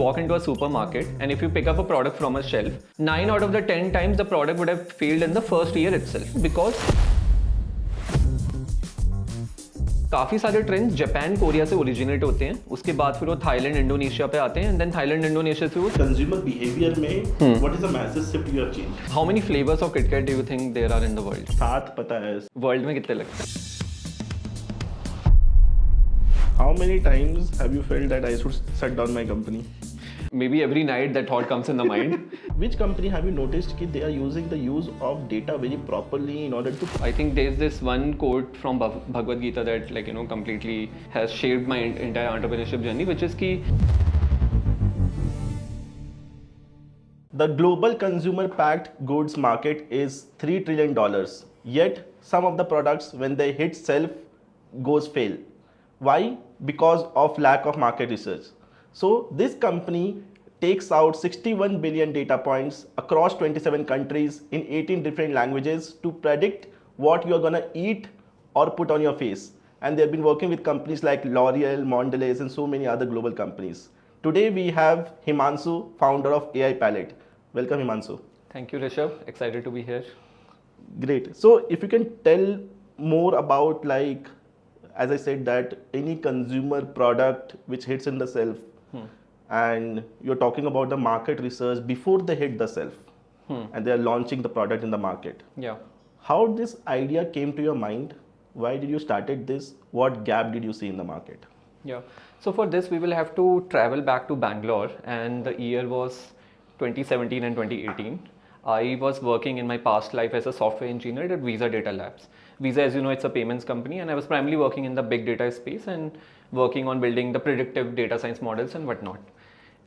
walk into a supermarket and if you pick up a product from a shelf, 9 out of the 10 times the product would have failed in the first year itself because काफ़ी सारे trends Japan Korea से originate होते हैं, उसके बाद फिर वो Thailand Indonesia पे आते हैं एंड देन थाईलैंड इंडोनेशिया से वो कंज्यूमर बिहेवियर में what is the message shift you have changed? How many flavours of KitKat do you think there are in the world? 7 पता है। वर्ल्ड में कितने लगते हैं? How many times have you felt that I should shut down my company? Maybe every night that thought comes in the mind. Which company have you noticed that they are using the use of data very properly in order to? I think there's this one quote from Bhagavad Gita that completely has shaped my entire entrepreneurship journey, which is ki the global consumer packed goods market is $3 trillion. Yet some of the products when they hit shelf goes fail. Why? Because of lack of market research. So this company takes out 61 billion data points across 27 countries in 18 different languages to predict what you're gonna eat or put on your face. And they've been working with companies like L'Oreal, Mondelez and so many other global companies. Today we have Himanshu, founder of AI Palette. Welcome Himanshu. Thank you Rishabh, excited to be here. Great. So if you can tell more about, like, as I said, that any consumer product which hits in the shelf, and you're talking about the market research before they hit the shelf, and they are launching the product in the market. Yeah. How this idea came to your mind? Why did you started this? What gap did you see in the market? Yeah. So for this we will have to travel back to Bangalore, and the year was 2017 and 2018. I was working in my past life as a software engineer at Visa Data Labs. Visa, as you know, it's a payments company, and I was primarily working in the big data space and working on building the predictive data science models and whatnot.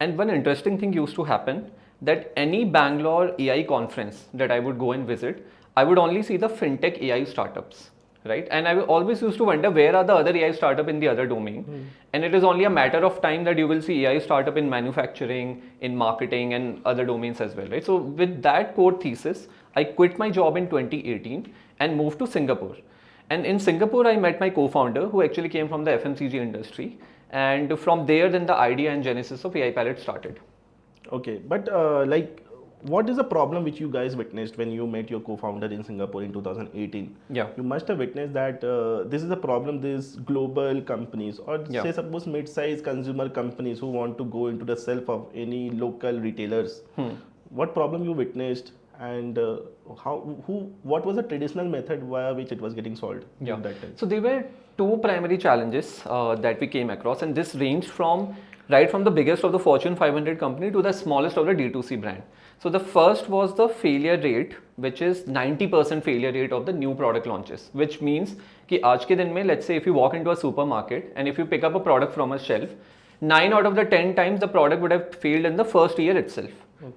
And one interesting thing used to happen that any Bangalore AI conference that I would go and visit, I would only see the fintech AI startups, right? And I always used to wonder where are the other AI startup in the other domain. And it is only a matter of time that you will see AI startup in manufacturing, in marketing and other domains as well, right? So with that core thesis, I quit my job in 2018 and moved to Singapore. And in Singapore, I met my co-founder who actually came from the FMCG industry. And from there, then the idea and genesis of AI Palette started. Okay, but what is the problem which you guys witnessed when you met your co-founder in Singapore in 2018? Yeah. You must have witnessed that this is a problem. These global companies, or say suppose mid-sized consumer companies who want to go into the shelf of any local retailers. What problem you witnessed, and what was the traditional method via which it was getting solved at that time? So there were two primary challenges that we came across, and this ranged from the biggest of the Fortune 500 company to the smallest of the D2C brand. So the first was the failure rate, which is 90% failure rate of the new product launches, which means कि आज के दिन में, let's say if you walk into a supermarket and if you pick up a product from a shelf, 9 out of the 10 times the product would have failed in the first year itself.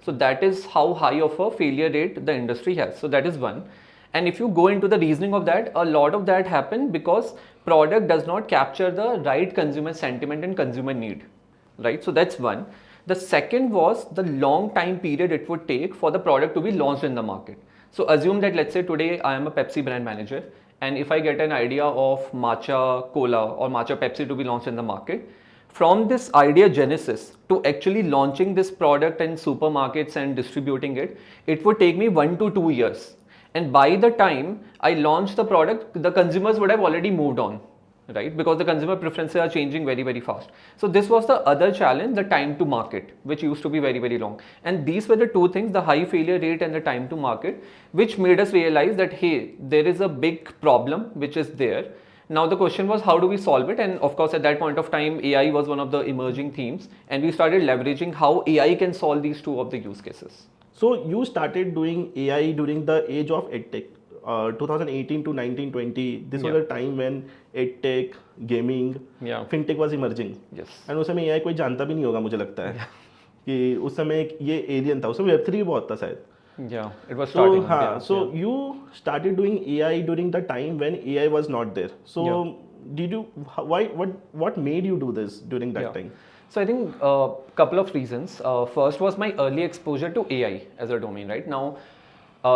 So that is how high of a failure rate the industry has. So that is one. And if you go into the reasoning of that, a lot of that happened because product does not capture the right consumer sentiment and consumer need, right? So that's one. The second was the long time period it would take for the product to be launched in the market. So assume that, let's say today I am a Pepsi brand manager, and if I get an idea of matcha cola or matcha Pepsi to be launched in the market, from this idea genesis to actually launching this product in supermarkets and distributing it, it would take me 1 to 2 years. And by the time I launch the product, the consumers would have already moved on, right? Because the consumer preferences are changing very, very fast. So this was the other challenge, the time to market, which used to be very, very long. And these were the two things, the high failure rate and the time to market, which made us realize that, hey, there is a big problem which is there. Now the question was, how do we solve it? And of course, at that point of time, AI was one of the emerging themes, and we started leveraging how AI can solve these two of the use cases. So you started doing AI during the age of EdTech, 2018 to 1920. This was a time when EdTech, gaming, fintech was emerging. Yes. And उस समय AI कोई जानता भी नहीं होगा, मुझे लगता है कि उस समय ये alien था. उस समय Web3 बहुत था शायद. Yeah, it was starting. So you started doing AI during the time when AI was not there. So did you? What made you do this during that time? So I think a couple of reasons. First was my early exposure to AI as a domain. Right now,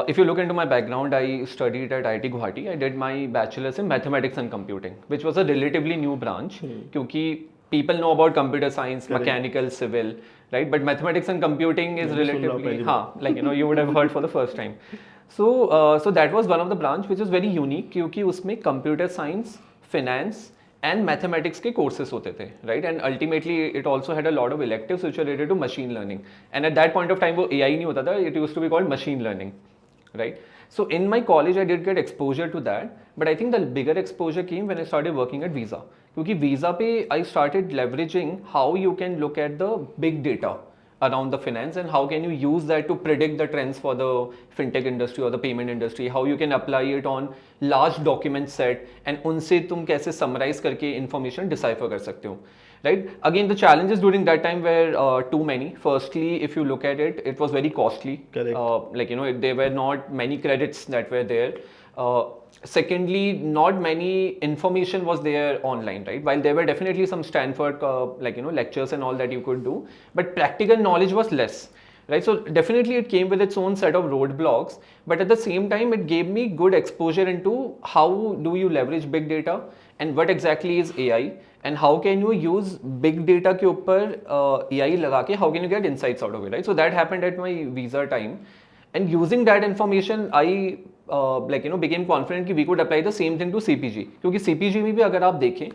if you look into my background, I studied at IIT Guwahati. I did my bachelor's in mathematics and computing, which was a relatively new branch. क्योंकि people know about computer science, Correct. mechanical, civil, right? But mathematics and computing is मैंने सुन रहा हूँ relatively, पहली हाँ, like you would have heard for the first time. So that was one of the branch which is very unique क्योंकि उसमें computer science, finance and mathematics के courses होते थे, right? And ultimately it also had a lot of electives which were related to machine learning. And at that point of time वो AI नहीं होता था, it used to be called machine learning, right? So in my college, I did get exposure to that, but I think the bigger exposure came when I started working at Visa. क्योंकि Visa पे I started leveraging how you can look at the big data around the finance and how can you use that to predict the trends for the fintech industry or the payment industry, how you can apply it on large document set and उनसे तुम कैसे summarize करके information decipher कर सकते हो. Right? Again, the challenges during that time were too many. Firstly, if you look at it, it was very costly. Correct. There were not many credits that were there. Secondly, not many information was there online, right? While there were definitely some Stanford, lectures and all that you could do, but practical knowledge was less. Right, so definitely it came with its own set of roadblocks, but at the same time it gave me good exposure into how do you leverage big data and what exactly is AI and how can you use big data के ऊपर AI लगा के how can you get insights out of it, right? So that happened at my visa time, and using that information I became confident कि we could apply the same thing to CPG, क्योंकि CPG में भी अगर आप देखें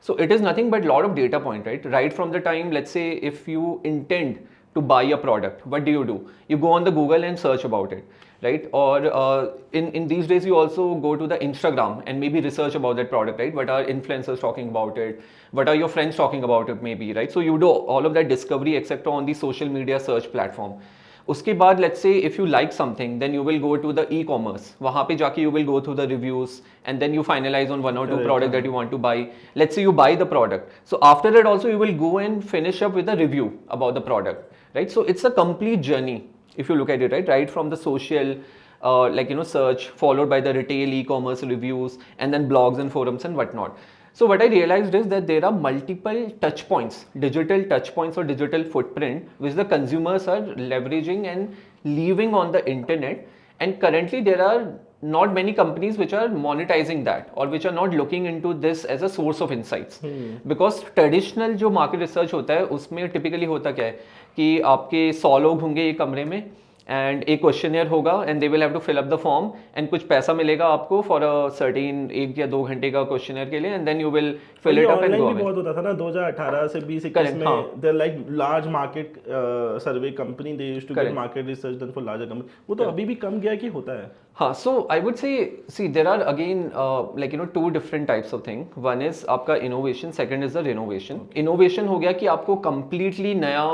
so it is nothing but lot of data point, right from the time, let's say if you intend to buy a product, what do? You go on the Google and search about it, right? Or in these days you also go to the Instagram and maybe research about that product, right? What are influencers talking about it? What are your friends talking about it maybe, right? So you do all of that discovery etc on the social media search platform. उसके बाद let's say if you like something, then you will go to the e-commerce. वहाँ पे जाके you will go through the reviews and then you finalize on one or two products that you want to buy. Let's say you buy the product. So after that also you will go and finish up with a review about the product, right? So it's a complete journey if you look at it, right from the social search followed by the retail e-commerce reviews and then blogs and forums and whatnot. So what I realized is that there are multiple touch points, digital touch points or digital footprint which the consumers are leveraging and leaving on the internet, and currently there are not many companies which are monetizing that or which are not looking into this as a source of insights. Because traditional जो market research होता है उसमें typically होता क्या है कि आपके 100 लोग होंगे एक कमरे में एंड एक क्वेश्चनियर होगा and they will have to fill up the form and कुछ पैसा मिलेगा आपको फॉर अ सर्टेन 1 या 2 घंटे का क्वेश्चनियर के लिए and then you will fill it up and go away. बहुत होता था ना 2018 से 2021 में they like large market survey company they used to get market research done for larger company. वो तो अभी भी कम गया कि होता है. हाँ, सो I would say see there are again two different types of thing. One is आपका innovation, second is the renovation. Innovation हो गया कि आपको कंप्लीटली नया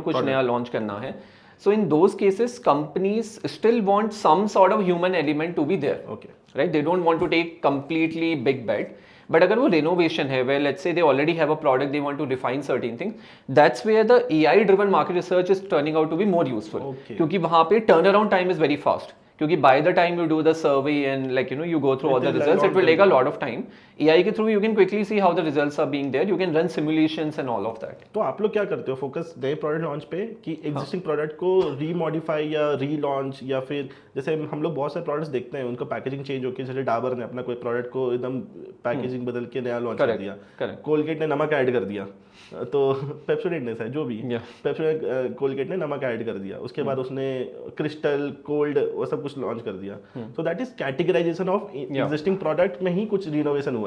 कुछ नया लॉन्च करना है. So in those cases, companies still want some sort of human element to be there. Okay. Right? They don't want to take completely big bet. But अगर वो renovation है, where let's say they already have a product, they want to refine certain things, that's where the AI-driven market research is turning out to be more useful. Okay. क्योंकि वहाँ पे turnaround time is very fast. क्योंकि by the time you do the survey and you go through all the results, it will take a lot of time. AI के through you can quickly see how the results are being there. You can run simulations and all of that. तो आप लोग क्या करते हो? Focus नए product launch पे कि एग्जिस्टिंग प्रोडक्ट को रीमॉडिफाई या रीलॉन्च, या फिर जैसे हम लोग बहुत सारे प्रोडक्ट्स देखते हैं उनका पैकेजिंग चेंज होकर, जैसे डाबर ने अपना कोई प्रोडक्ट को एकदम पैकेजिंग बदल के नया लॉन्च कर दिया, कोलगेट ने नमक ऐड कर दिया, तो पेप्सोडेंट ने जो भी पेप्सोडेंट कोलगेट ने नमक ऐड कर दिया, उसके बाद उसने क्रिस्टल कोल्ड वो सब कुछ लॉन्च कर दिया. So that is categorisation of existing product में ही कुछ रिनोवेशन हुआ है.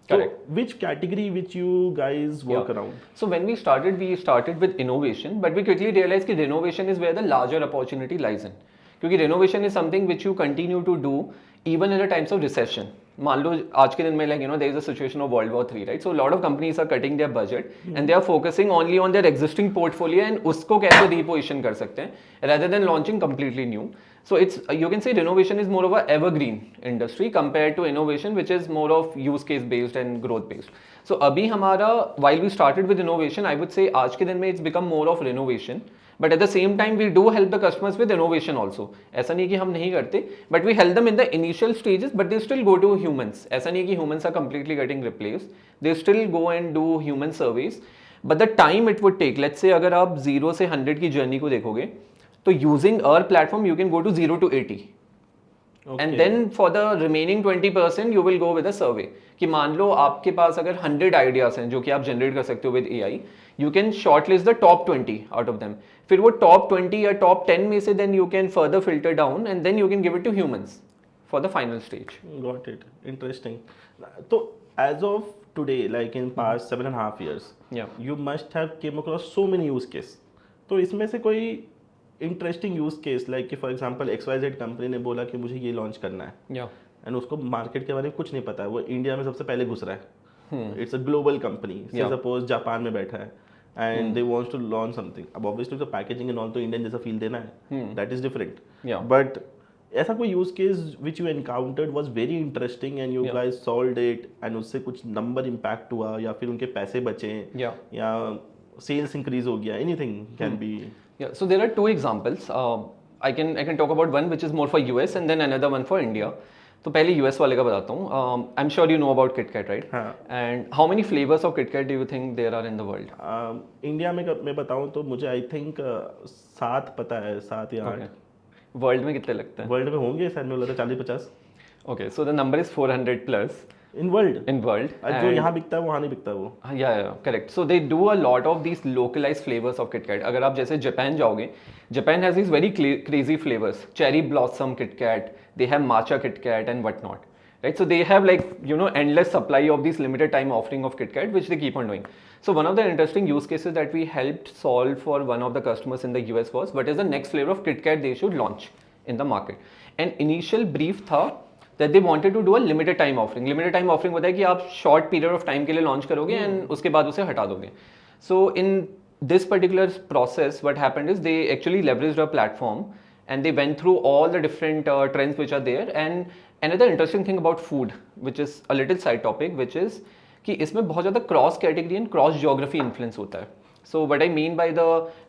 Correct. So, which category which you guys work around? So when we started with innovation, but we quickly realized that renovation is where the larger opportunity lies in. क्योंकि renovation is something which you continue to do even in the times of recession. मान लो आज के दिन में there is a situation of World War III, right? So a lot of companies are cutting their budget and they are focusing only on their existing portfolio and उसको कैसे reposition कर सकते हैं rather than launching completely new. So it's you can say renovation is more of a evergreen industry compared to innovation which is more of use case based and growth based. So अभी हमारा while we started with innovation, I would say आज के दिन में it's become more of renovation. But at the same time, we do help the customers with innovation also. ऐसा नहीं कि हम नहीं करते, but we help them in the initial stages, but they still go to humans. ऐसा नहीं कि humans are completely getting replaced. They still go and do human surveys. But the time it would take, let's say अगर आप 0 से 100 की journey को देखोगे, तो using our platform you can go to 0 to 80. Okay. And then for the remaining 20% you will go with a survey. कि मान लो आपके पास अगर 100 आइडियाज हैं जो कि आप जनरेट कर सकते हो with AI, you can short list the top 20 out of them. फिर वो टॉप 20 या टॉप 10 में से then you can further filter down and then you can give it to humans for the final stage. Got it. Interesting. So, as of today, like in past 7.5 years, Yeah. you must have came across so many use case. तो इसमें से कोई interesting use case like कि for example XYZ company ने बोला कि मुझे ये लॉन्च करना है Yeah. एंड उसको मार्केट के बारे में कुछ नहीं पता है, वो इंडिया में सबसे पहले घुस रहा है. It's a global company, say suppose Japan में बैठा है and they wants to launch something. अब ऑब्वियसली तो पैकेजिंग एंड ऑल तो इंडियन जैसा फील देना है, that is different. Yeah. But ऐसा कोई use case which you encountered was very interesting and you guys solved it and उससे कुछ नंबर इम्पैक्ट हुआ या फिर उनके पैसे बचे Yeah. या सेल्स इंक्रीज हो गया, anything can be. Yeah, so there are two examples. I can talk about one which is more for US and then another one for India. तो पहले US वाले का बताता हूँ. I'm sure you know about KitKat, right? हाँ. And how many flavors of KitKat do you think there are in the world? India में मैं बताऊँ तो मुझे आई थिंक 7 पता है, 7 या 8. वर्ल्ड में कितने लगते हैं? वर्ल्ड में होंगे शायद, मुझे लगता है 40-50 Okay, so the number is 400 plus in world. in world. जो यहाँ बिकता है वहाँ नहीं बिकता वो. Yeah, correct. So they do a lot of these localized flavors of KitKat. अगर आप जैसे जापान जाओगे, Japan has these very crazy flavors. Cherry blossom KitKat, they have matcha KitKat and whatnot. Right? So they have like, endless supply of these limited time offering of KitKat, which they keep on doing. So one of the interesting use cases that we helped solve for one of the customers in the US was, what is the next flavor of KitKat they should launch in the market? And initial brief था that they wanted to do a limited time offering. Limited time offering होता है कि आप short period of time के लिए launch करोगे and उसके बाद उसे हटा दोगे. So in this particular process, what happened is they actually leveraged our platform and they went through all the different trends which are there. And another interesting thing about food, which is a little side topic, which is कि इसमें बहुत ज़्यादा cross category and cross geography influence होता है. So what I mean by the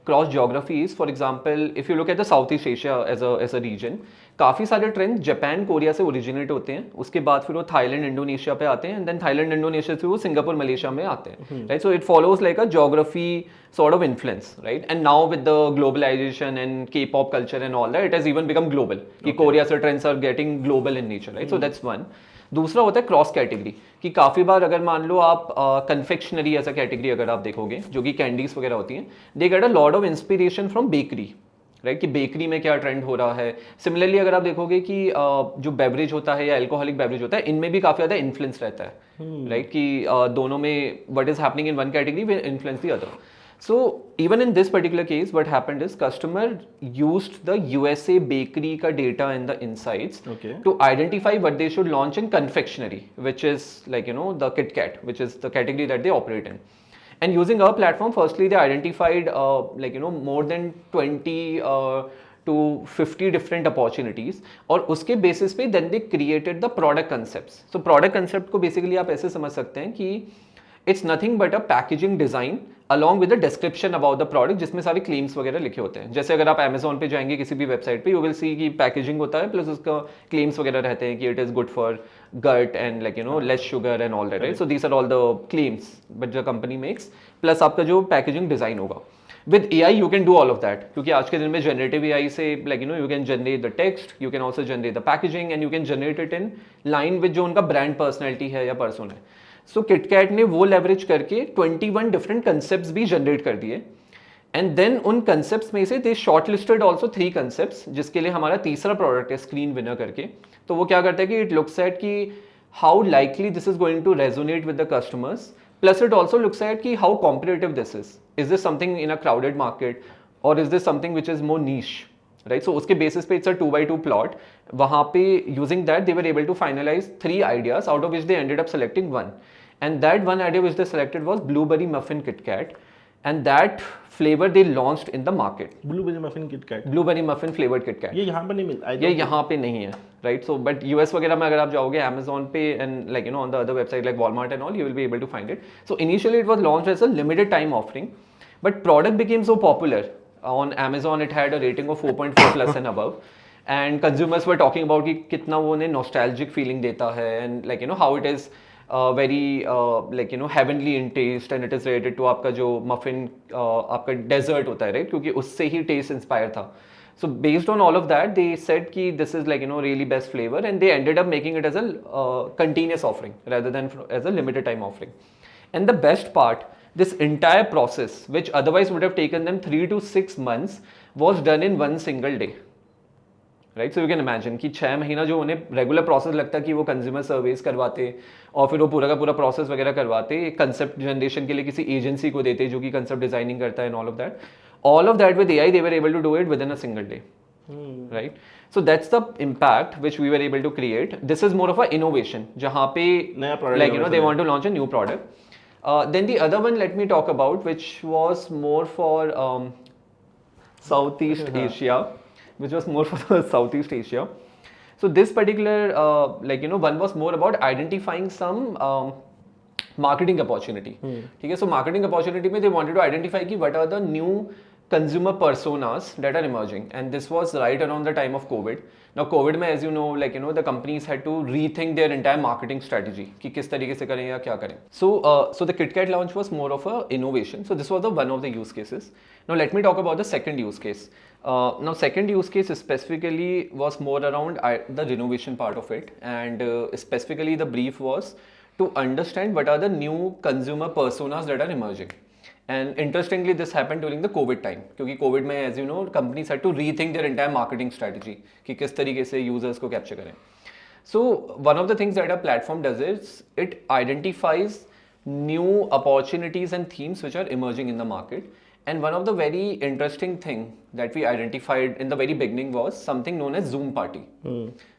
cross geography is, for example if you look at the South East Asia as a region, काफ़ी सारे trend Japan Korea से originate होते हैं, उसके बाद फिर वो थाईलैंड इंडोनेशिया पे आते हैं एंड देन थाईलैंड इंडोनेशिया से वो सिंगापुर मलेशिया में आते हैं. Right, so it follows like a geography sort of influence, right? And now with the globalization and K-pop culture and all that, it has even become global. कि Korea से trends are getting global in nature, right? So that's one. दूसरा होता है cross category, कि काफ़ी बार अगर मान लो आप कन्फेक्शनरी एज अ कैटेगरी अगर आप देखोगे, जो कि कैंडीज वगैरह होती हैं, they get a lot of inspiration from bakery. Right, कि बेकरी में क्या ट्रेंड हो रहा है. सिमिलरली अगर आप देखोगे कि जो बेवरेज होता है या अल्कोहलिक बेवरेज होता है, इनमें भी काफ़ी ज़्यादा इन्फ्लुएंस रहता है. राइट, कि दोनों में what is happening in one category will influence the other. So even in this particular case, what happened is customer used the USA bakery ka data and the insights to identify what they should launch in confectionery, which is like the KitKat, which is the category that they operate in. And using our platform, firstly they identified more than 20 to 50 different opportunities, और उसके basis पे then they created the product concepts. So product concept को basically आप ऐसे समझ सकते हैं कि it's nothing but a packaging design along with the description about the product, जिसमें सारे claims वगैरह लिखे होते हैं. जैसे अगर आप Amazon पे जाएंगे किसी भी वेबसाइट पे, you will see कि पैकेजिंग होता है प्लस उसका claims वगैरह रहते हैं कि it is good for gut and less sugar and all that, right? So these are all the claims but the company makes, plus आपका जो पैकेजिंग डिज़ाइन होगा. With AI you can do all of that, क्योंकि आज के दिन में generative AI से you can generate the text, you can also generate the packaging and you can generate it in line with जो उनका brand personality है या person है. सो KitKat ने वो लेवरेज करके 21 डिफरेंट कंसेप्ट्स भी जनरेट कर दिए, एंड देन उन कंसेप्ट्स में से दे शॉर्ट लिस्टेड ऑल्सो 3 कंसेप्ट्स, जिसके लिए हमारा तीसरा प्रोडक्ट है स्क्रीन विनर करके. तो वो क्या करता है कि इट लुक्स एट कि how likely this is going to resonate with the customers, plus it also looks at कि how competitive this is this something in a crowded market और is this something which is more niche. Right, so उसके basis पे it's a 2x2 plot. वहाँ पे using that they were able to finalize 3 ideas out of which they ended up selecting 1. And that one idea which they selected was blueberry muffin KitKat, and that flavor they launched in the market. Blueberry muffin KitKat. Blueberry muffin flavored KitKat. ये यहाँ पे नहीं मिलता. ये यहाँ पे नहीं है, right? So but US वगैरह में अगर आप जाओगे Amazon पे and on the other website like Walmart and all, you will be able to find it. So initially it was launched as a limited time offering, but product became so popular on Amazon. It had a rating of 4.4 plus and above. And consumers were talking about कि कितना वो उन्हें nostalgic feeling देता है, and how it is very like you know heavenly in taste, and it is related to आपका जो muffin आपका dessert होता है, right? क्योंकि उससे ही taste inspire था. So based on all of that, they said कि this is like you know really best flavor, and they ended up making it as a continuous offering rather than as a limited time offering. And the best part, this entire process, which otherwise would have taken them 3 to 6 months, was done in one single day. Right so you can imagine कि 6 महीना जो उन्हें regular process लगता है कि वो consumer Sarves करवाते और फिर वो पूरा का पूरा प्रोसेस वगैरह करवाते, कंसेप्ट जनरेशन के लिए किसी एजेंसी को देते जो कि कंसेप्ट डिजाइनिंग करता है, and all of that with AI they were able to do it within a single day. Right, so that's the impact which we were able to create. This is more of a innovation jahan pe like you know they want to launch a new product. Then the other one, let me talk about, which was more for Southeast Asia, which was more for the Southeast Asia. So this particular like you know one was more about identifying some marketing opportunity. ठीक है, so marketing opportunity में they wanted to identify कि what are the new consumer personas that are emerging, and this was right around the time of COVID. Now COVID में, as you know, like you know, the companies had to rethink their entire marketing strategy कि किस तरीके से करें या क्या करें. So the KitKat launch was more of a innovation. So this was the one of the use cases. Now let me talk about the second use case. Now second use case specifically was more around the renovation part of it, and specifically the brief was to understand what are the new consumer personas that are emerging. And interestingly, this happened during the COVID time, क्योंकि COVID में, as you know, companies had to rethink their entire marketing strategy कि किस तरीके से users को capture करें. So one of the things that our platform does is it identifies new opportunities and themes which are emerging in the market. And one of the very interesting thing that we identified in the very beginning was something known as Zoom party.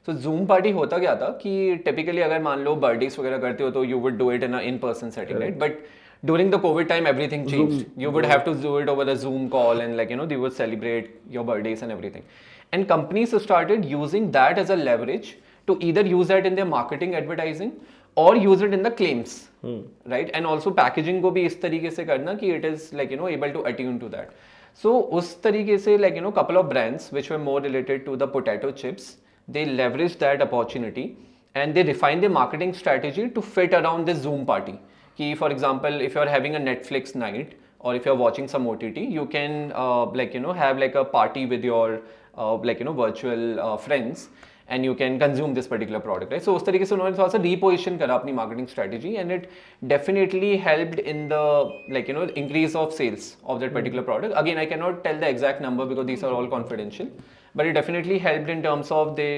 So Zoom party होता क्या था कि typically अगर मान लो birthdays वगैरह करते हो तो you would do it in a in-person setting, right? But during the COVID time, everything changed. You would have to do it over a Zoom call, and like you know, they would celebrate your birthdays and everything. And companies started using that as a leverage to either use that in their marketing advertising or use it in the claims, right? And also packaging को भी इस तरीके से करना कि it is like you know able to attune to that. So उस तरीके से like you know couple of brands which were more related to the potato chips, they leveraged that opportunity and they refined their marketing strategy to fit around this Zoom party. कि for example, if you're having a Netflix night or if you're watching some OTT, you can like you know have like a party with your like you know virtual friends, and you can consume this particular product, right? So उस तरीके से उन्होंने थोड़ा सा reposition करा अपनी marketing strategy, and it definitely helped in the like you know increase of sales of that particular product. Again, I cannot tell the exact number because these are all confidential, but it definitely helped in terms of the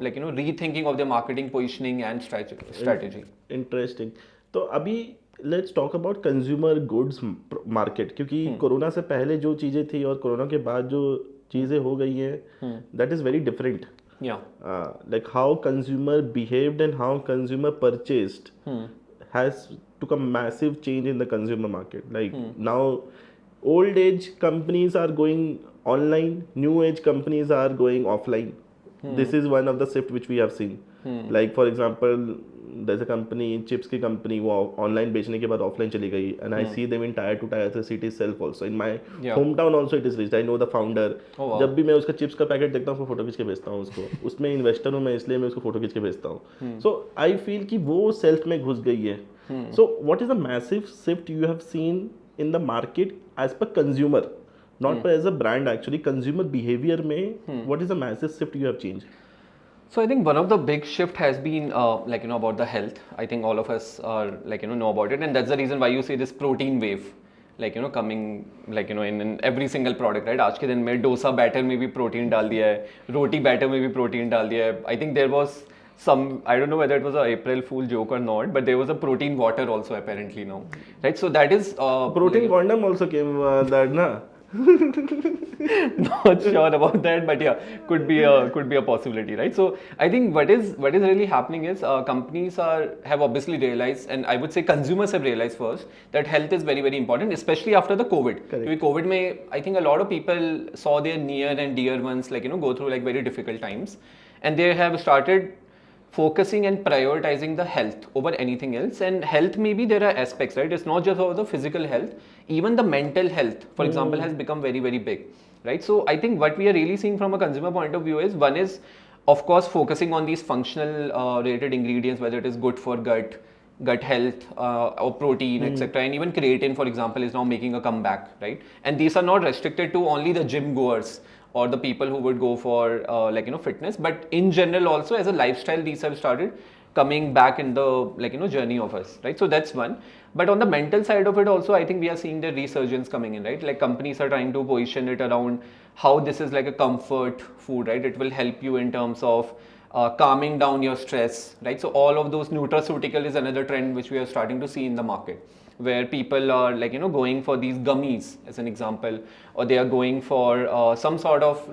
like you know rethinking of their marketing positioning and strategy. Interesting. तो अभी let's talk about consumer goods market, क्योंकि corona से पहले जो चीज़ें थी और corona के बाद जो चीज़ें हो गई हैं, that is very different. Like how consumer behaved and how consumer purchased has took a massive change in the consumer market. Like now old age companies are going online, new age companies are going offline. This is one of the shift which we have seen. Like for example, there's a company, chips की company, वो online बेचने के बाद offline चली गई, and I see them in tier 2 tier 3 cities self also. In my hometown also it is reached. I know the founder. जब भी मैं उसका chips का पैकेट देखता हूँ उसको फोटो खींच के भेजता हूँ उसको. उसमें इन्वेस्टर हूँ मैं, इसलिए मैं उसको फोटो खींच के भेजता हूँ. So I feel कि वो सेल्फ में घुस गई है. So what is the massive shift you have seen in the market as per consumer, not per as a brand actually, consumer behavior में what is the massive shift you have changed? So I think one of the big shift has been like you know about the health. I think all of us are like you know about it, and that's the reason why you see this protein wave like you know coming like you know in every single product, right? आज के दिन में dosa batter में भी protein डाल दिया है, रोटी batter में भी प्रोटीन डाल दिया है. I think there was some, I don't know whether it was a April Fool joke or not, but there was a protein water also apparently now, right? So that is protein like, condom also came that na. Not sure about that, but yeah, could be a possibility, right? So I think what is really happening is companies have obviously realized, and I would say consumers have realized first that health is very very important, especially after the COVID. Because COVID में I think a lot of people saw their near and dear ones like you know go through like very difficult times, and they have started focusing and prioritizing the health over anything else. And health, maybe there are aspects, right? It's not just about the physical health, even the mental health, for example, has become very very big, right? So I think what we are really seeing from a consumer point of view is, one is of course focusing on these functional related ingredients, whether it is good for gut, gut health or protein, etc. And even creatine, for example, is now making a comeback, right? And these are not restricted to only the gym goers or the people who would go for fitness, but in general also as a lifestyle, these have started coming back in the journey of us, right? So that's one. But on the mental side of it also, I think we are seeing the resurgence coming in, right? Like companies are trying to position it around how this is like a comfort food, right? It will help you in terms of calming down your stress, right? So all of those nutraceutical is another trend which we are starting to see in the market, where people are going for these gummies as an example, or they are going for some sort of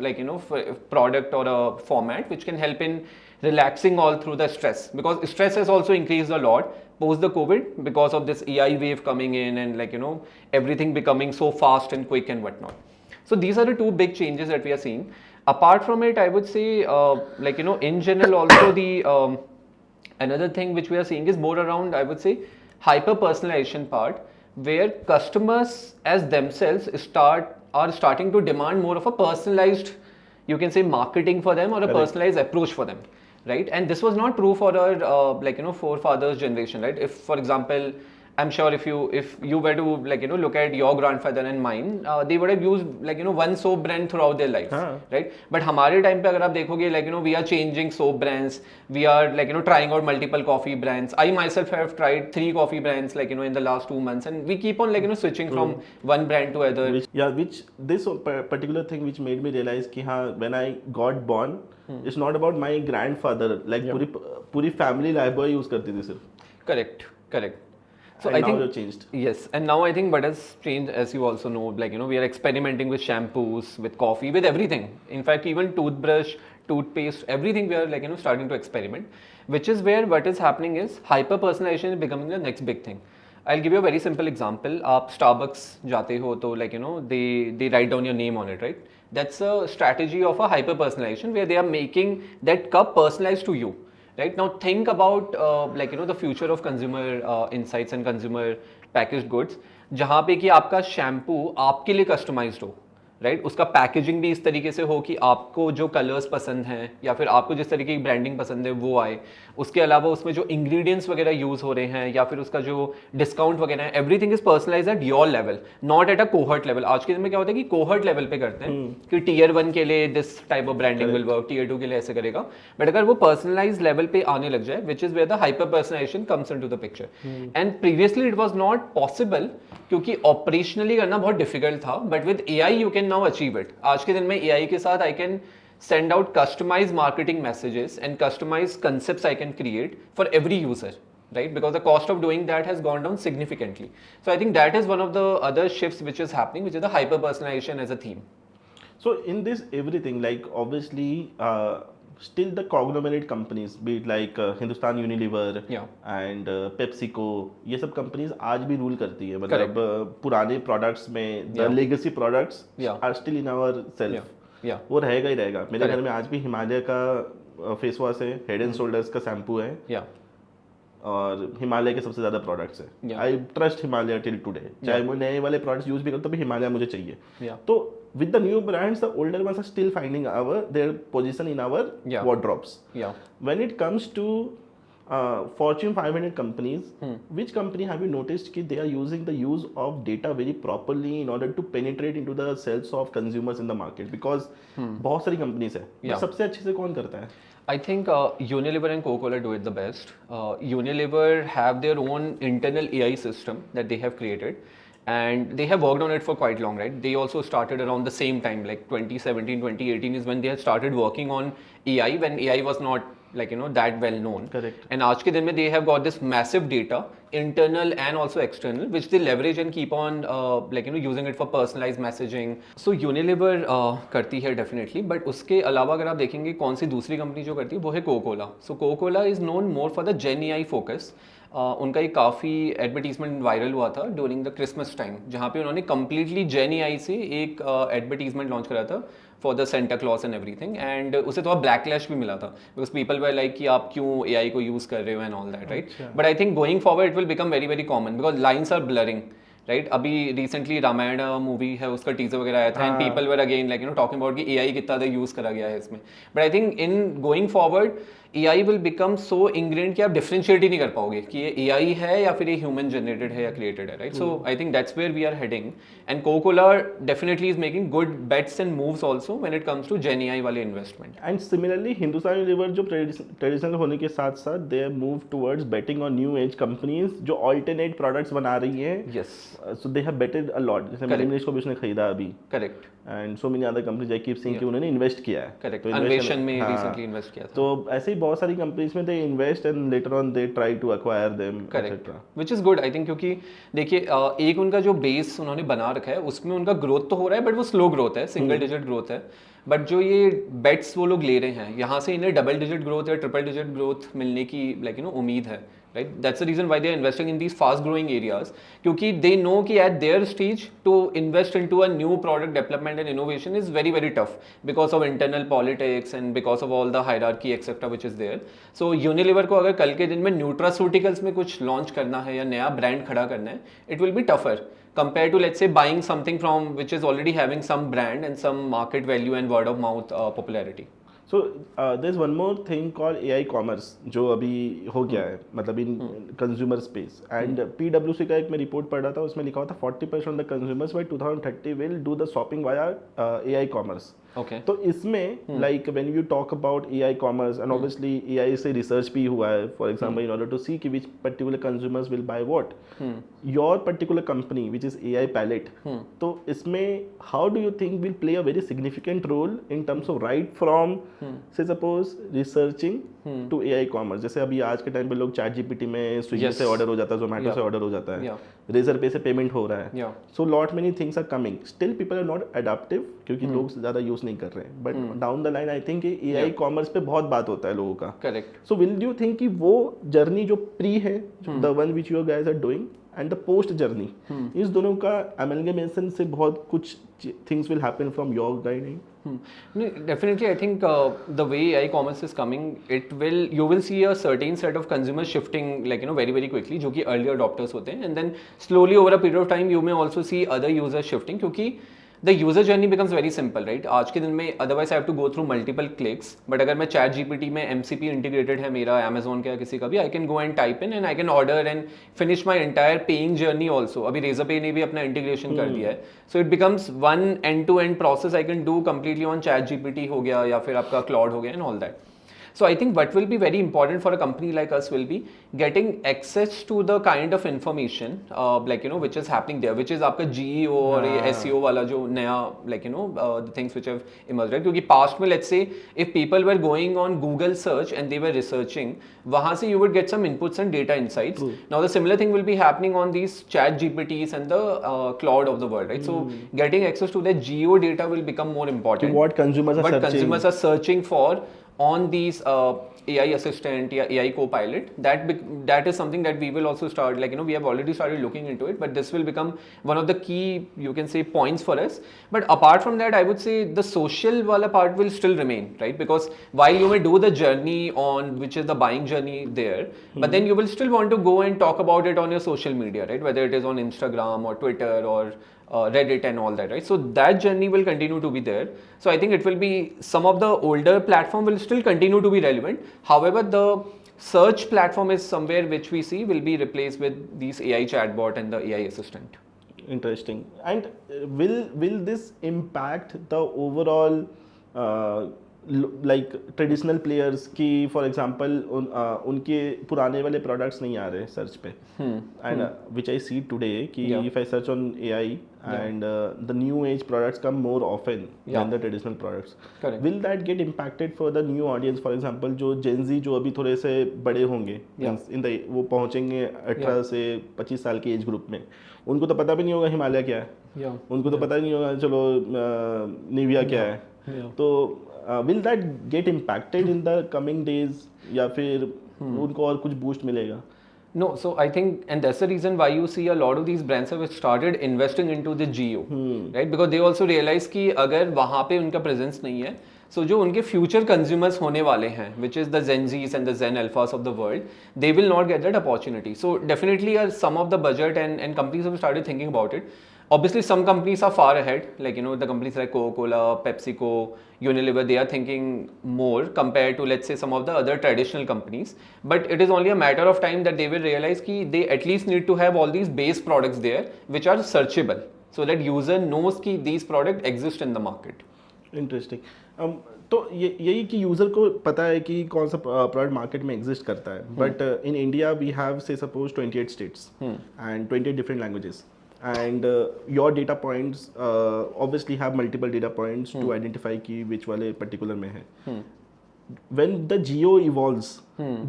product or a format which can help in relaxing all through the stress, because stress has also increased a lot post the COVID because of this AI wave coming in and everything becoming so fast and quick and whatnot. So these are the two big changes that we are seeing. Apart from it, I would say in general also the another thing which we are seeing is more around, I would say, hyper personalization part, where customers as themselves are starting to demand more of a personalized, you can say, marketing for them or a personalized approach for them, right? And this was not true for our forefathers generation, right? If for example, I'm sure if you were to look at your grandfather and mine, they would have used one soap brand throughout their lives, right? But हमारे time पे अगर आप देखोगे we are changing soap brands, we are trying out multiple coffee brands. I myself have tried 3 coffee brands in the last 2 months, and we keep on switching from one brand to other. Which this particular thing which made me realize कि हाँ, when I got born, it's not about my grandfather, पूरी family Lifebuoy use करती थी सिर्फ. Correct. So and I now think you've changed. Yes, and now I think what has changed, as you also know, we are experimenting with shampoos, with coffee, with everything. In fact, even toothbrush, toothpaste, everything we are starting to experiment. Which is where what is happening is hyper personalization is becoming the next big thing. I'll give you a very simple example. आप Starbucks जाते हो तो they write down your name on it, right? That's a strategy of a hyper personalization where they are making that cup personalized to you. Right now, think about the future of consumer insights and consumer packaged goods, जहाँ पे कि आपका shampoo आपके लिए customised हो, right? उसका packaging भी इस तरीके से हो कि आपको जो कलर्स पसंद हैं या फिर आपको जिस तरीके की ब्रांडिंग पसंद है वो आए. उसके अलावा उसमें जो इंग्रेडिएंट्स वगैरह यूज़ हो रहे हैं या फिर उसका जो डिस्काउंट वगैरह है, everything is personalised at your level, not at a cohort level. आज के दिन में क्या होता है कि कोहर्ट लेवल पे करते हैं कि टियर 1 के लिए this type of branding will work, tier 2 के लिए ऐसे करेगा. बट अगर वो पर्सनलाइज्ड लेवल पे आने लग जाए, which is where the hyper personalisation comes into the picture. And previously it was not possible क्योंकि ऑपरेशनली करना बहुत डिफिकल्ट था, but with AI you can now achieve it. आज के दिन में एआई के साथ I can send out customized marketing messages and customized concepts I can create for every user, right? Because the cost of doing that has gone down significantly. So I think that is one of the other shifts which is happening, which is the hyper personalization as a theme. So in this everything, obviously still the conglomerate companies, be it like Hindustan Unilever and PepsiCo, ये सब companies आज भी rule करती है. मतलब पुराने products में the legacy products are still in our self. वो रहेगा ही रहेगा. मेरे घर में आज भी हिमालय का फेस वॉश है, हेड एंड शोल्डर्स का शैम्पू है, और हिमालय के सबसे ज्यादा प्रोडक्ट्स हैं. I trust Himalaya till today. चाहे मैं नए वाले प्रोडक्ट्स यूज भी करूँ तो भी हिमालय मुझे चाहिए. तो with the new brands, the older ones are still finding their position in our wardrobes. When it comes to Fortune 500 companies, which company have you noticed कि they are using the use of data very properly in order to penetrate into the cells of consumers in the market? Because बहुत सारी companies है, सबसे अच्छे से कौन करता है? I think Unilever and Coca-Cola do it the best. Unilever have their own internal AI system that they have created, and they have worked on it for quite long, right? They also started around the same time, like 2017, 2018 is when they had started working on AI, when AI was not that well known. Correct. And आज के दिन में they have got this massive data, internal and also external, which they leverage and keep on using it for personalized messaging. So Unilever करती है definitely, but उसके अलावा अगर आप देखेंगे कौन सी दूसरी कंपनी जो करती है वो है Coca-Cola. So Coca-Cola is known more for the Gen AI focus. उनका एक काफ़ी एडवर्टीजमेंट वायरल हुआ था ड्यूरिंग द क्रिसमस टाइम, जहाँ पे उन्होंने कम्प्लीटली जेन एआई से एक एडवर्टीजमेंट लॉन्च करा था for the Santa Claus and everything, and उसे थोड़ा बैकलैश भी मिला था बिकॉज पीपल वर लाइक कि आप क्यों एआई को यूज़ कर रहे हो and all that, right? But I think going forward it will become very very common because lines are blurring, right? अभी रिसेंटली रामायण मूवी है, उसका टीजर वगैरह आया था एंड people were again talking about कि एआई कितना यूज़ करा गया है इसमें. But I think in going forward AI will become so ingrained कि आप differentiate ही नहीं कर पाओगे कि ये AI है या फिर ये human generated है या created है, right? So I think that's where we are heading, and Coca-Cola definitely is making good bets and moves also when it comes to Gen AI वाले investment. And similarly Hindustan Unilever जो traditional होने के साथ साथ they move towards betting on new age companies जो alternate products बना रही हैं. Yes, so they have betted a lot. जैसे मिनिमलिस्ट को भी उसने खरीदा अभी, correct. And so many other companies I keep seeing कि उन्होंने इन्वेस्ट किया है. Correct. तो अन्वेषण में हाँ. recently invest किया था. तो ऐसे ही बहुत सारी कंपनीज में they invest and later on they try to acquire them correct, which is good I think, क्योंकि देखिए एक उनका जो बेस उन्होंने बना रखा है उसमें उनका ग्रोथ तो हो रहा है, बट वो स्लो ग्रोथ है, सिंगल डिजिट ग्रोथ है. बट जो ये बेट्स वो लोग ले रहे हैं यहाँ से इन्हें डबल डिजिट ग्रोथ या ट्रिपल डिजिट ग्रोथ मिलने की उम्मीद है, right. That's the reason why they are investing in these fast growing areas, क्योंकि दे नो कि at their stage to invest in to a new product development and innovation is very very tough because of internal politics and because of all the hierarchy etcetera which is there. So Unilever को अगर कल के दिन में nutraceuticals में कुछ launch करना है या नया ब्रांड खड़ा करना है, it will be tougher compared to, let's say, buying something from which is already having some brand and some market value and word of mouth popularity. So there is one more thing called AI commerce जो अभी हो गया है, मतलब in consumer space. And PwC का एक मैं report पढ़ रहा था, उसमें लिखा हुआ था 40% of the consumers by 2030 will do the shopping via AI commerce. Okay. तो इसमें like when you talk about AI commerce and obviously AI से रिसर्च भी हुआ है, for example in order to see कि which particular consumers will buy what. Your particular company which is AI palette, तो इसमें how do you think will play a very significant role in terms of right from say suppose researching to AI commerce. जैसे अभी आज के time पे लोग ChatGPT में स्विगी से ऑर्डर हो जाता है, जोमेटो से ऑर्डर हो जाता है, रेजर पे से पेमेंट हो रहा है. So lot many things are coming. Still people are not adaptive क्योंकि लोग ज़्यादा यूज नहीं कर रहे हैं. But down the line I think AI commerce पे बहुत बात होता है लोगों का. Correct. So will you think कि वो जर्नी जो प्री है, the one which you guys are doing, and the post journey, इस दोनों का अमेलगमेशन से बहुत कुछ things will happen from your guiding? Definitely, I think the way AI commerce is coming, you will see a certain set of consumers shifting very very quickly, जो कि early adopters होते हैं, and then slowly over a period of time you may also see other users shifting, क्योंकि the user journey becomes very simple, right? आज के दिन में otherwise I have to go through multiple clicks, but अगर मैं chat GPT में MCP integrated है मेरा Amazon का या किसी का भी, I can go and type in and I can order and finish my entire paying journey also. अभी Razorpay ने भी अपना integration कर दिया है, so it becomes one end-to-end process I can do completely on chat GPT हो गया या फिर आपका Claude हो गया and all that. So I think what will be very important for a company like us will be getting access to the kind of information which is happening there, which is आपका GEO और ये SEO वाला जो नया the things which have emerged, right? क्योंकि past में let's say if people were going on Google search and they were researching, वहाँ से you would get some inputs and data insights. Now the similar thing will be happening on these chat GPTs and the cloud of the world, right? So getting access to that GEO data will become more important. What consumers are searching. Consumers are searching for on these AI assistant या AI co-pilot, that is something that we will also start, we have already started looking into it, but this will become one of the key, you can say, points for us. But apart from that, I would say the social wala part will still remain, right? Because while you may do the journey on, which is the buying journey there, but then you will still want to go and talk about it on your social media, right? Whether it is on Instagram or Twitter or Reddit and all that, right? So that journey will continue to be there. So I think it will be, some of the older platform will still continue to be relevant. However, the search platform is somewhere which we see will be replaced with these AI chatbot and the AI assistant. Interesting. And will this impact the overall like traditional players की for example उनके पुराने वाले products नहीं आ रहे search पे, and which I see today कि if I search on AI and the new age products come more often than the traditional products. Correct. Will that get impacted for the new audience, for example जो Gen Z जो अभी थोड़े से बड़े होंगे, in the वो पहुँचेंगे 18 से 25 साल के एज ग्रुप में, उनको तो पता भी नहीं होगा हिमालय क्या है, उनको तो पता ही नहीं होगा चलो निविया क्या है. तो will that get impacted in the coming days या फिर उनको और कुछ boost मिलेगा? No, so I think, and that's the reason why you see a lot of these brands have started investing into the geo, right? Because they also realize कि अगर वहाँ पे उनका presence नहीं है, so जो उनके future consumers होने वाले हैं, which is the Gen Zs and the Gen Alphas of the world, they will not get that opportunity. So definitely some of the budget and companies have started thinking about it. Obviously, some companies are far ahead, like the companies like Coca-Cola, PepsiCo, Unilever. They are thinking more compared to, let's say, some of the other traditional companies. But it is only a matter of time that they will realize that they at least need to have all these base products there, which are searchable, so that user knows that these products exist in the market. Interesting तो यही कि user को पता है कि कौन सा product market में एग्जिस्ट करता है but in India we have say suppose 28 states and 28 different languages and your data points obviously have multiple data points to identify कि विच वाले पर्टिकुलर में है when the geo evolves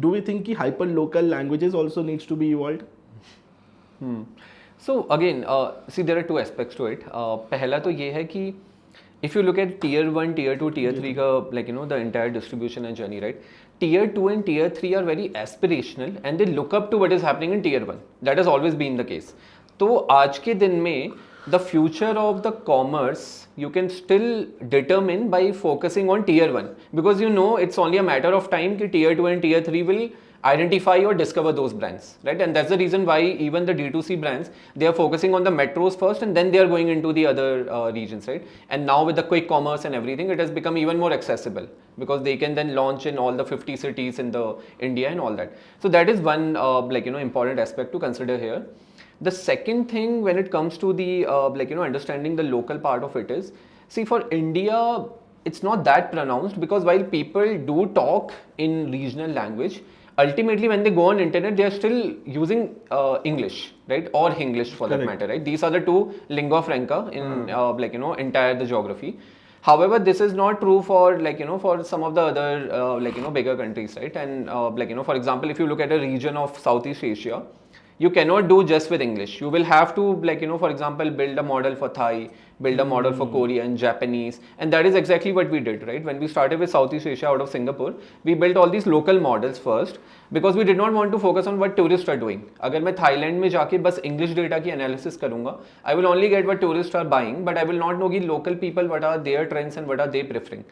do we think ki hyper local languages also needs to be evolved? So again, see, there are two aspects to it. पहला तो ये है कि if you look at tier 1, tier 2, tier 3 का like the entire distribution and journey, right? Tier 2 and tier 3 are very aspirational and they look up to what is happening in tier 1. That has always been the case. तो आज के दिन में the future of the commerce you can still determine by focusing on tier 1 because it's only a matter of time that tier 2 and tier 3 will identify or discover those brands, right? And that's the reason why even the D2C brands, they are focusing on the metros first and then they are going into the other regions, right? And now with the quick commerce and everything, it has become even more accessible because they can then launch in all the 50 cities in the India and all that. So that is one important aspect to consider here. The second thing when it comes to the understanding the local part of it is, see, for India it's not that pronounced because while people do talk in regional language, ultimately when they go on internet they are still using English, right, or Hinglish for that matter, right? These are the two lingua franca in entire the geography. However, this is not true for for some of the other bigger countries, right? And for example, if you look at a region of Southeast Asia, you cannot do just with English. You will have to for example, build a model for Thai, build a model for Korean, Japanese, and that is exactly what we did, right? When we started with Southeast Asia out of Singapore, we built all these local models first because we did not want to focus on what tourists are doing. अगर मैं Thailand में जाके बस English data की analysis करूँगा, I will only get what tourists are buying, but I will not know कि local people what are their trends and what are they preferring.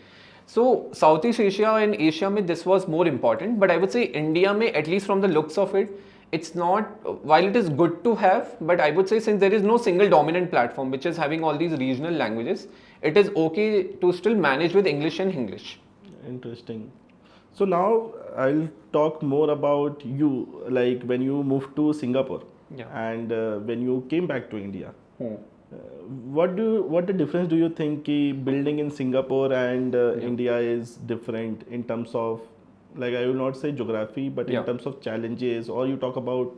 So Southeast Asia and Asia में this was more important, but I would say India में, at least from the looks of it, it's not, while it is good to have, but I would say since there is no single dominant platform which is having all these regional languages, it is okay to still manage with English and Hinglish. Interesting. So now I'll talk more about you, like when you moved to Singapore and when you came back to India. What the difference do you think ki building in Singapore and India is different in terms of, like, I will not say geography, but in terms of challenges, or you talk about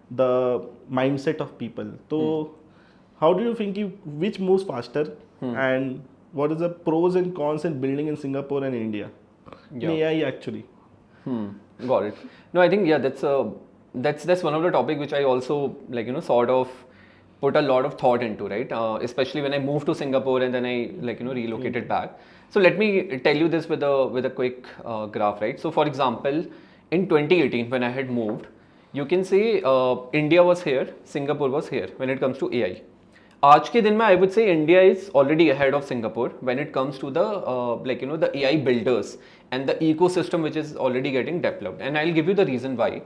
the mindset of people. So how do you think which moves faster and what is the pros and cons in building in Singapore and India? In AI actually. Got it. No, I think that's one of the topic which I also sort of put a lot of thought into, right? Especially when I moved to Singapore and then I relocated back. So let me tell you this with a quick graph, right? So for example, in 2018 when I had moved, you can say India was here, Singapore was here when it comes to AI. आज के दिन में I would say India is already ahead of Singapore when it comes to the the AI builders and the ecosystem which is already getting developed. And I'll give you the reason why.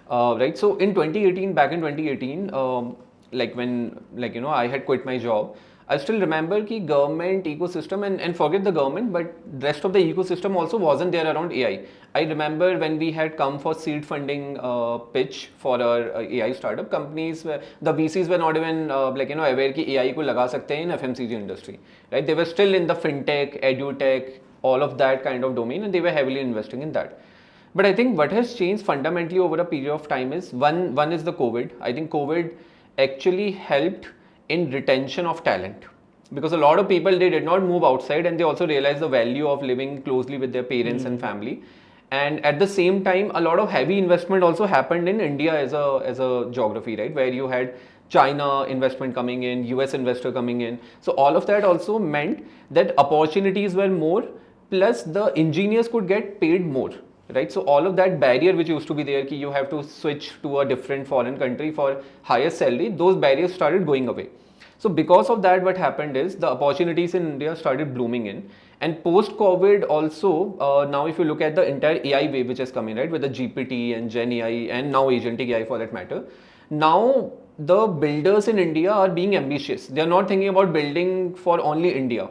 Right? So in 2018, back in 2018, when I had quit my job, I still remember कि government ecosystem and forget the government, but rest of the ecosystem also wasn't there around AI. I remember when we had come for seed funding pitch for our AI startup companies, the VCs were not even aware कि AI को लगा सकते हैं in FMCG industry, right? They were still in the fintech, edutech, all of that kind of domain, and they were heavily investing in that. But I think what has changed fundamentally over a period of time is one is the COVID. I think COVID actually helped in retention of talent because a lot of people, they did not move outside and they also realized the value of living closely with their parents and family. And at the same time, a lot of heavy investment also happened in India as a geography, right, where you had China investment coming in, US investor coming in. So all of that also meant that opportunities were more, plus the engineers could get paid more, right? So all of that barrier which used to be there, ki you have to switch to a different foreign country for higher salary, those barriers started going away. So because of that, what happened is the opportunities in India started blooming in. And post-COVID also, now if you look at the entire AI wave which has come in, right, with the GPT and Gen AI and now Agentic AI for that matter, now the builders in India are being ambitious. They are not thinking about building for only India.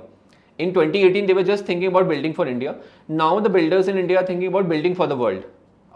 In 2018, they were just thinking about building for India. Now the builders in India are thinking about building for the world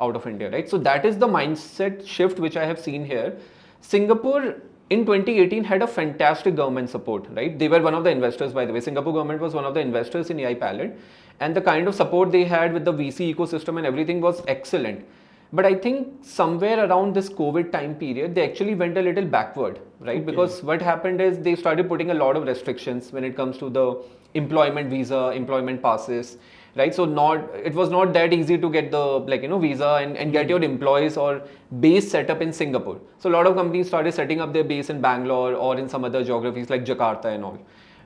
out of India, right? So that is the mindset shift which I have seen here. Singapore in 2018 had a fantastic government support, right? They were one of the investors, by the way. Singapore government was one of the investors in AI Palette, and the kind of support they had with the VC ecosystem and everything was excellent. But I think somewhere around this COVID time period, they actually went a little backward, right? Because what happened is they started putting a lot of restrictions when it comes to the employment visa, employment passes, right? So it was not that easy to get the visa and get your employees or base set up in Singapore. So a lot of companies started setting up their base in Bangalore or in some other geographies like Jakarta and all.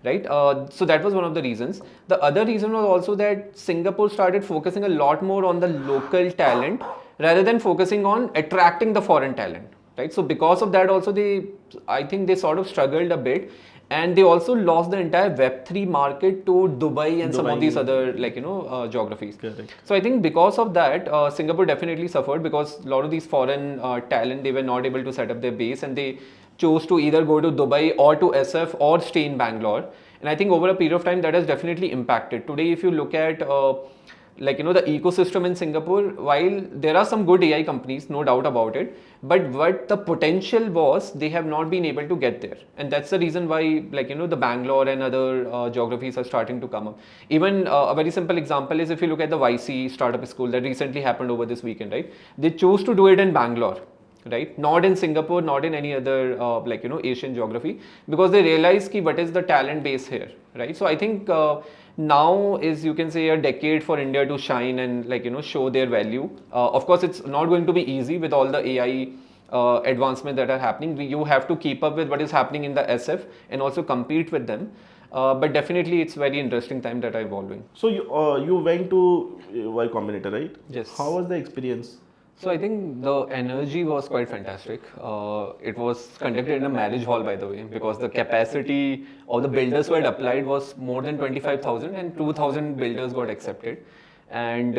Right, so that was one of the reasons. The other reason was also that Singapore started focusing a lot more on the local talent rather than focusing on attracting the foreign talent, right? So because of that also I think they sort of struggled a bit, and they also lost the entire Web3 market to Dubai and some of these other geographies. Correct. So I think because of that, Singapore definitely suffered because a lot of these foreign talent, they were not able to set up their base, and they chose to either go to Dubai or to SF or stay in Bangalore. And I think over a period of time that has definitely impacted. Today, if you look at the ecosystem in Singapore, while there are some good AI companies, no doubt about it, but what the potential was, they have not been able to get there. And that's the reason why the Bangalore and other geographies are starting to come up. Even a very simple example is if you look at the YC startup school that recently happened over this weekend, right? They chose to do it in Bangalore, right? Not in Singapore, not in any other Asian geography, because they realize what is the talent base here, right? So I think now is, you can say, a decade for India to shine and show their value. Of course, it's not going to be easy with all the AI advancement that are happening. You have to keep up with what is happening in the SF and also compete with them. But definitely, it's very interesting time that are evolving. So you went to Y Combinator, right? Yes. How was the experience? So I think the energy was quite fantastic. It was conducted in a marriage hall, by the way, because the capacity of the builders who had applied was more than 25,000, and 2,000 builders got accepted. And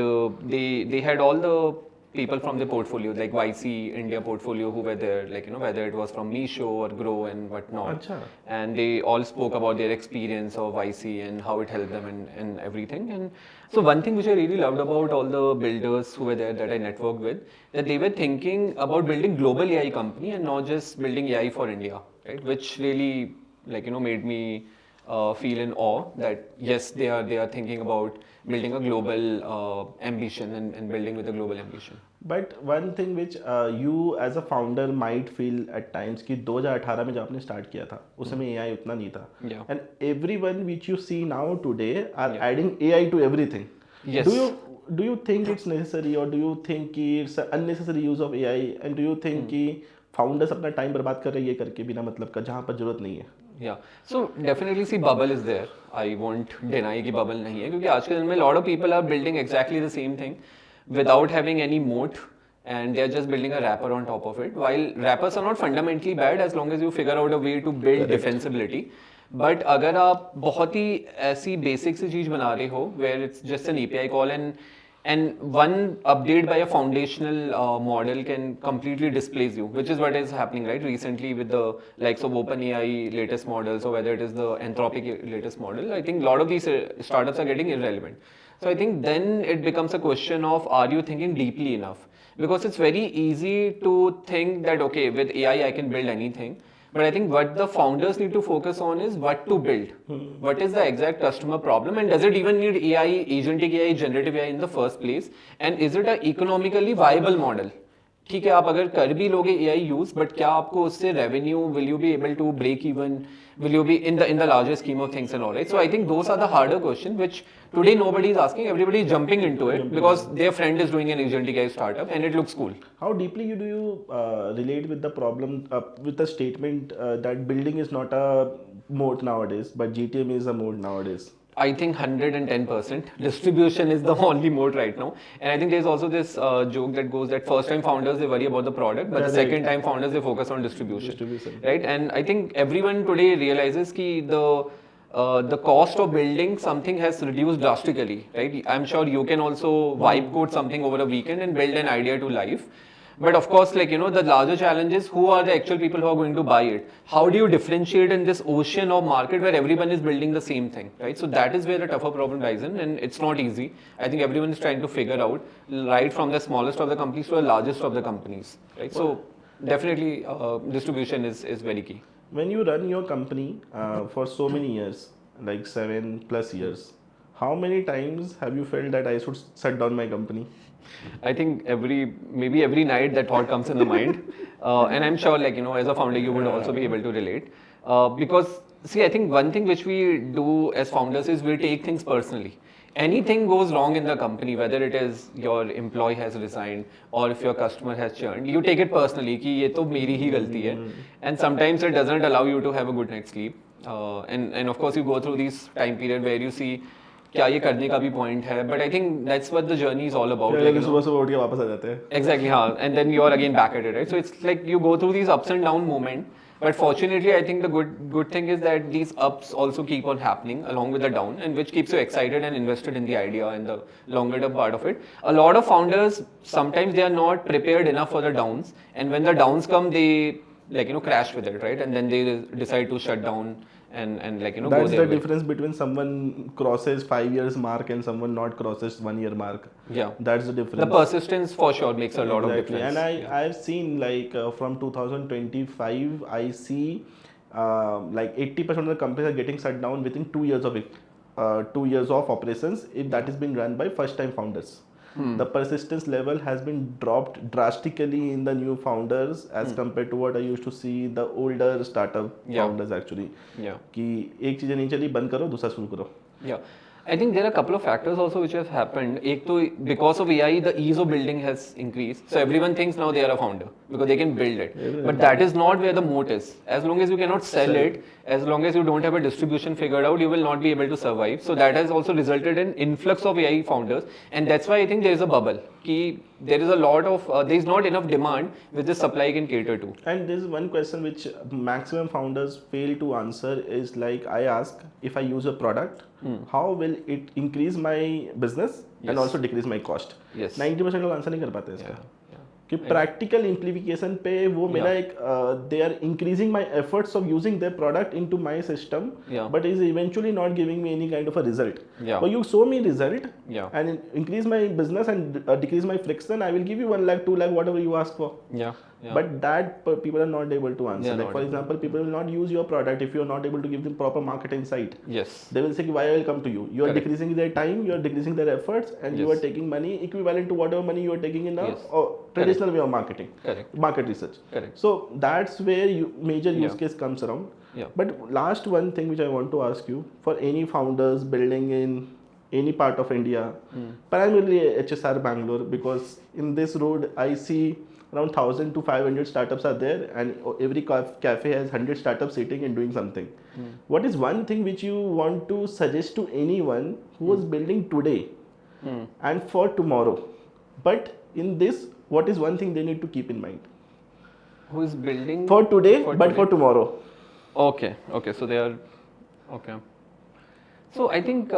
they had all the people from the portfolio, like YC India portfolio, who were there, whether it was from Meesho or Grow and whatnot. Achha. And they all spoke about their experience of YC and how it helped them and everything. And so one thing which I really loved about all the builders who were there that I networked with, that they were thinking about building global AI company and not just building AI for India, right? Which really made me feel in awe that yes, they are thinking about building a global ambition and building with a global ambition. But one thing which you as a founder might feel at times कि 2018 में जब आपने start किया था उस समय AI उतना नहीं था. Yeah. And everyone which you see now today are adding AI to everything. Yes. Do you think it's necessary, or do you think it's an unnecessary use of AI, and do you think कि founders अपना time बर्बाद कर रहे हैं ये करके बिना मतलब का जहाँ पर जरूरत नहीं है? Yeah, so definitely see bubble is there. I won't deny कि bubble नहीं है, क्योंकि आज के दिन में lot of people are building exactly the same thing without having any moat, and they are just building a wrapper on top of it. While wrappers are not fundamentally bad as long as you figure out a way to build defensibility. But अगर आप बहुत ही ऐसी basic सी चीज बना रहे हो where it's just an API call and one update by a foundational model can completely displace you, which is what is happening right recently with the likes of OpenAI latest models, or whether it is the Anthropic latest model. I think a lot of these startups are getting irrelevant. So I think then it becomes a question of, are you thinking deeply enough? Because it's very easy to think that, okay, with AI I can build anything. But I think what the founders need to focus on is what to build. What is the exact customer problem, and does it even need AI, agentic AI, generative AI in the first place? And is it an economically viable model? ठीक है, आप अगर कर भी लोगे AI use, but क्या आपको उससे revenue, will you be able to break even, will you be in the larger scheme of things and all, right? So I think those are the harder questions which today nobody is asking, everybody is jumping into it because their friend is doing an agentic AI startup and it looks cool. How deeply do you relate with the problem, with the statement that building is not a mode nowadays, but GTM is a mode nowadays? I think 110%. Distribution is the only mode right now. And I think there's also this joke that goes that first time founders, they worry about the product, but the second time founders, they focus on distribution. Right? And I think everyone today realizes that the cost of building something has reduced drastically. Right? I'm sure you can also vibe code something over a weekend and build an idea to life. But of course, like, the larger challenge is who are the actual people who are going to buy it? How do you differentiate in this ocean of market where everyone is building the same thing, right? So that is where the tougher problem lies in, and it's not easy. I think everyone is trying to figure out, right from the smallest of the companies to the largest of the companies, right? So definitely distribution is very key. When you run your company for so many years, like 7+ years, how many times have you felt that I should shut down my company? I think maybe every night that thought comes in the mind, and I'm sure, like, as a founder, you would also be able to relate, because see, I think one thing which we do as founders is we take things personally. Anything goes wrong in the company, whether it is your employee has resigned or if your customer has churned, you take it personally कि ये तो मेरी ही गलती है, and sometimes it doesn't allow you to have a good night's sleep, and of course you go through this time period where you see क्या ये करने का भी point है, but I think that's what the journey is all about. Like, सुबह सुबह उठ के वापस आ जाते हैं. exactly, हाँ, and then you are again back at it, right? So it's like you go through these ups and down moments. But fortunately, I think the good thing is that these ups also keep on happening along with the down, and which keeps you excited and invested in the idea and the longer term part of it. A lot of founders, sometimes they are not prepared enough for the downs, and when the downs come, they crash with it, right? And then they decide to shut down and go That's their the way. difference between someone crosses 5 years mark and someone not crosses 1 year mark. Yeah. That's the difference. The persistence for sure makes a lot of Exactly. difference. And I've seen like from 2025, I see like 80% of the companies are getting shut down within 2 years of it. 2 years of operations if that is being run by first time founders. The persistence level has been dropped drastically in the new founders as compared to what I used to see the older startup founders actually. Yeah. कि एक चीजें नहीं चली बंद करो दूसरा शुरू करो. Yeah. I think there are a couple of factors also which have happened. एक तो because of AI, the ease of building has increased. So everyone thinks now they are a founder because they can build it. But that is not where the moat is. As long as you cannot sell it, as long as you don't have a distribution figured out, you will not be able to survive. So that has also resulted in influx of AI founders, and that's why I think there is a bubble. Ki there is a lot of there is not enough demand which the supply can cater to. And there is one question which maximum founders fail to answer is like I ask if I use a product, how will it increase my business and also decrease my cost? Yes. 90% लोग answer नहीं कर पाते इसका. Yeah. कि practical implication पे वो मेरा एक they are increasing my efforts of using their product into my system but is eventually not giving me any kind of a result but you show me result and increase my business and decrease my friction I will give you 1 lakh 2 lakh whatever you ask for. But that people are not able to answer. Like for example, people will not use your product if you are not able to give them proper market insight. Yes. They will say, why I will come to you? You are decreasing their time, you are decreasing their efforts, and you are taking money equivalent to whatever money you are taking in a traditional way of marketing. Correct. Market research. Correct. So that's where major use case comes around. But last one thing which I want to ask you, for any founders building in any part of India, primarily HSR Bangalore, because in this road I see around 1,000 to 500 startups are there, and every cafe has 100 startups sitting and doing something. What is one thing which you want to suggest to anyone who is building today and for tomorrow? But in this, what is one thing they need to keep in mind? Who is building for today, but for tomorrow? Okay. So they are okay. So I think.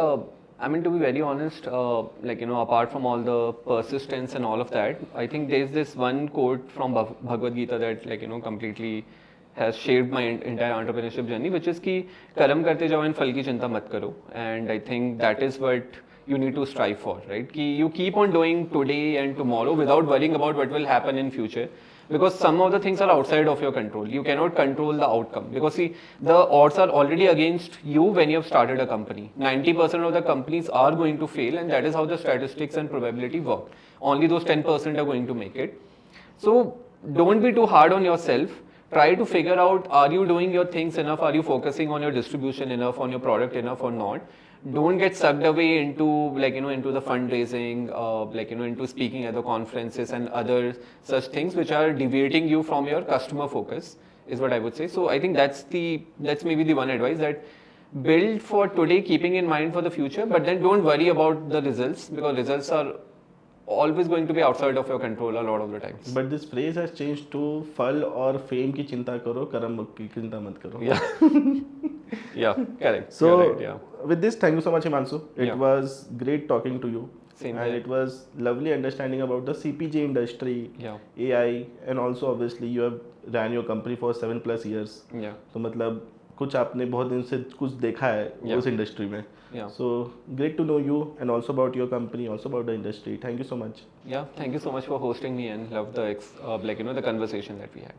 I mean, to be very honest, apart from all the persistence and all of that, I think there's this one quote from Bhagavad Gita that, completely has shaped my entire entrepreneurship journey, which is कि कर्म करते जाओ and फल की चिंता मत करो. And I think that is what you need to strive for, right? कि you keep on doing today and tomorrow without worrying about what will happen in future. Because some of the things are outside of your control. You cannot control the outcome. Because see, the odds are already against you when you have started a company. 90% of the companies are going to fail, and that is how the statistics and probability work. Only those 10% are going to make it. So don't be too hard on yourself. Try to figure out, are you doing your things enough? Are you focusing on your distribution enough, on your product enough or not? Don't get sucked away into into the fundraising, into speaking at the conferences and other such things which are deviating you from your customer focus, is what I would say. So I think that's maybe the one advice, that build for today, keeping in mind for the future, but then don't worry about the results, because results are always going to be outside of your control a lot of the times. But this phrase has changed to फल और fame की चिंता करो, कर्म की चिंता मत करो. Yeah, correct. So right, with this, thank you so much, Himanshu. It was great talking to you, Same and here. it was lovely understanding about the CPG industry, Yeah. AI, and also obviously you have ran your company for 7+ years. Yeah. तो मतलब कुछ आपने बहुत दिन से कुछ देखा है Yeah. उस इंडस्ट्री में. Yeah. So great to know you and also about your company, also about the industry. Thank you so much. Yeah. Thank you so much for hosting me and love the the conversation that we had.